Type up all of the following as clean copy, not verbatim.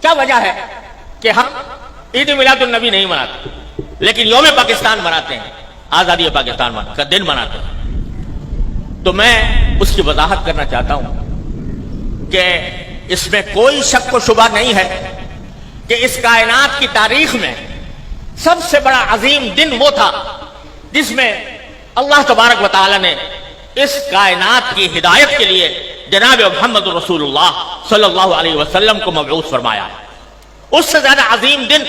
کیا وجہ ہے کہ ہم عید میلاد النبی نہیں مناتے لیکن یوم پاکستان مناتے ہیں، آزادی پاکستان کا دن مناتے ہیں؟ تو میں اس کی وضاحت کرنا چاہتا ہوں کہ اس میں کوئی شک و شبہ نہیں ہے کہ اس کائنات کی تاریخ میں سب سے بڑا عظیم دن وہ تھا جس میں اللہ تبارک و تعالی نے اس کائنات کی ہدایت کے لیے جناب محمد رسول اللہ صلی اللہ علیہ وسلم کو مبعوث فرمایا ہے۔ اس سے زیادہ عظیم دن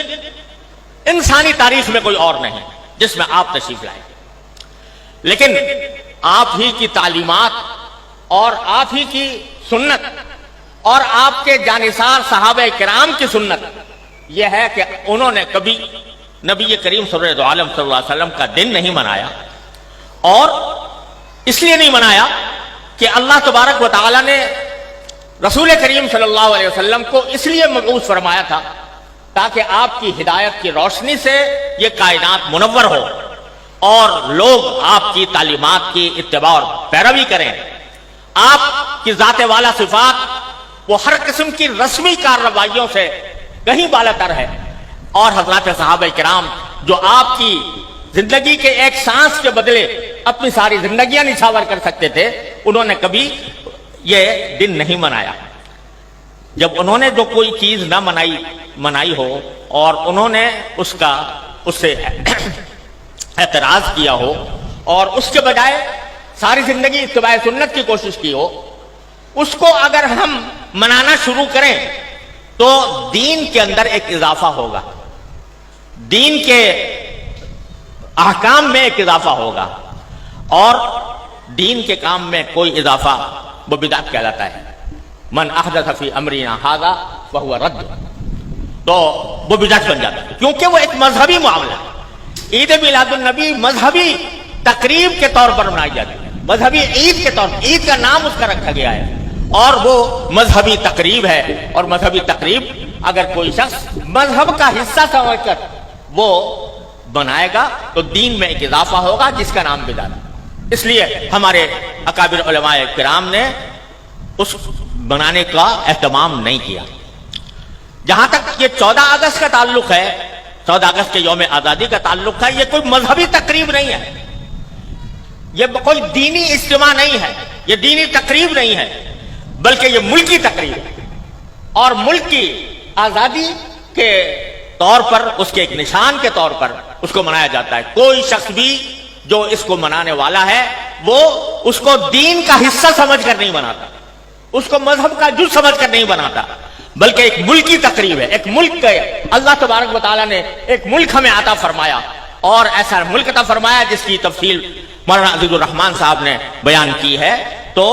انسانی تاریخ میں کوئی اور نہیں جس میں آپ تشریف لائیں، لیکن آپ ہی کی تعلیمات اور آپ ہی کی سنت اور آپ کے جانثار صحابہ کرام کی سنت یہ ہے کہ انہوں نے کبھی نبی کریم سرور عالم صلی اللہ علیہ وسلم کا دن نہیں منایا، اور اس لیے نہیں منایا کہ اللہ تبارک و تعالی نے رسول کریم صلی اللہ علیہ وسلم کو اس لیے مبعوث فرمایا تھا تاکہ آپ کی ہدایت کی روشنی سے یہ کائنات منور ہو اور لوگ آپ کی تعلیمات کی اتباع اور پیروی کریں۔ آپ کی ذات والا صفات وہ ہر قسم کی رسمی کارروائیوں سے کہیں بالاتر ہے، اور حضرات صحابہ کرام جو آپ کی زندگی کے ایک سانس کے بدلے اپنی ساری زندگیاں نچھاور کر سکتے تھے، انہوں نے کبھی یہ دن نہیں منایا۔ جب انہوں نے جو کوئی چیز نہ منائی ہو اور انہوں نے اس سے اعتراض کیا ہو اور اس کے بجائے ساری زندگی اتباع سنت کی کوشش کی ہو، اس کو اگر ہم منانا شروع کریں تو دین کے اندر ایک اضافہ ہوگا، دین کے احکام میں ایک اضافہ ہوگا، اور دین کے کام میں کوئی اضافہ وہ بدعت کہلاتا ہے۔ من احدث فی امرنا ھذا فہو رد، تو وہ بدعت بن جاتا ہے کیونکہ وہ ایک مذہبی معاملہ ہے۔ عید میلاد النبی مذہبی تقریب کے طور پر منائی جاتی ہے، مذہبی عید کے طور پر، عید کا نام اس کا رکھا گیا ہے، اور وہ مذہبی تقریب ہے، اور مذہبی تقریب اگر کوئی شخص مذہب کا حصہ سمجھ کر وہ بنائے گا تو دین میں ایک اضافہ ہوگا جس کا نام بدعت ہے۔ اس لیے ہمارے اکابر علماء کرام نے اس بنانے کا اہتمام نہیں کیا۔ جہاں تک یہ 14 اگست کا تعلق ہے، 14 اگست کے یوم آزادی کا تعلق ہے، یہ کوئی مذہبی تقریب نہیں ہے، یہ کوئی دینی اجتماع نہیں ہے، یہ دینی تقریب نہیں ہے، بلکہ یہ ملکی تقریب ہے، اور ملک کی آزادی کے طور پر، اس کے ایک نشان کے طور پر اس کو منایا جاتا ہے۔ کوئی شخص بھی جو اس کو منانے والا ہے وہ اس کو دین کا حصہ سمجھ کر نہیں مناتا، اس کو مذہب کا جز سمجھ کر نہیں بناتا، بلکہ ایک ملکی تقریب ہے۔ ایک ملک کے اللہ تبارک و تعالیٰ نے ایک ملک ہمیں عطا فرمایا، اور ایسا ملک عطا فرمایا جس کی تفصیل مولانا عزیز الرحمان صاحب نے بیان کی ہے، تو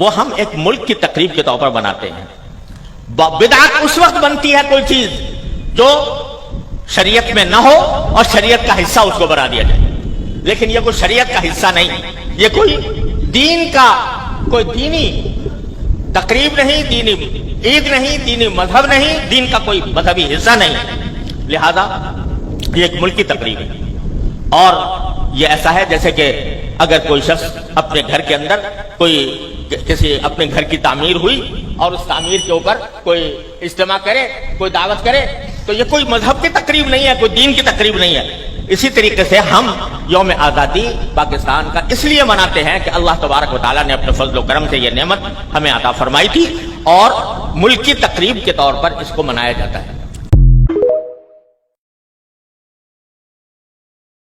وہ ہم ایک ملک کی تقریب کے طور پر بناتے ہیں۔ بدعت اس وقت بنتی ہے کوئی چیز جو شریعت میں نہ ہو اور شریعت کا حصہ اس کو بنا دیا جائے، لیکن یہ کوئی شریعت کا حصہ نہیں، یہ کوئی دین کا کوئی دینی تقریب نہیں، دینی عید نہیں، دینی مذہب نہیں، دین کا کوئی مذہبی حصہ نہیں، لہذا یہ ایک ملکی تقریب ہے۔ اور یہ ایسا ہے جیسے کہ اگر کوئی شخص اپنے گھر کے اندر کسی اپنے گھر کی تعمیر ہوئی اور اس تعمیر کے اوپر کوئی اجتماع کرے، کوئی دعوت کرے، تو یہ کوئی مذہب کی تقریب نہیں ہے، کوئی دین کی تقریب نہیں ہے۔ اسی طریقے سے ہم یوم آزادی پاکستان کا اس لیے مناتے ہیں کہ اللہ تبارک و تعالیٰ نے اپنے فضل و کرم سے یہ نعمت ہمیں عطا فرمائی تھی، اور ملکی تقریب کے طور پر اس کو منایا جاتا ہے۔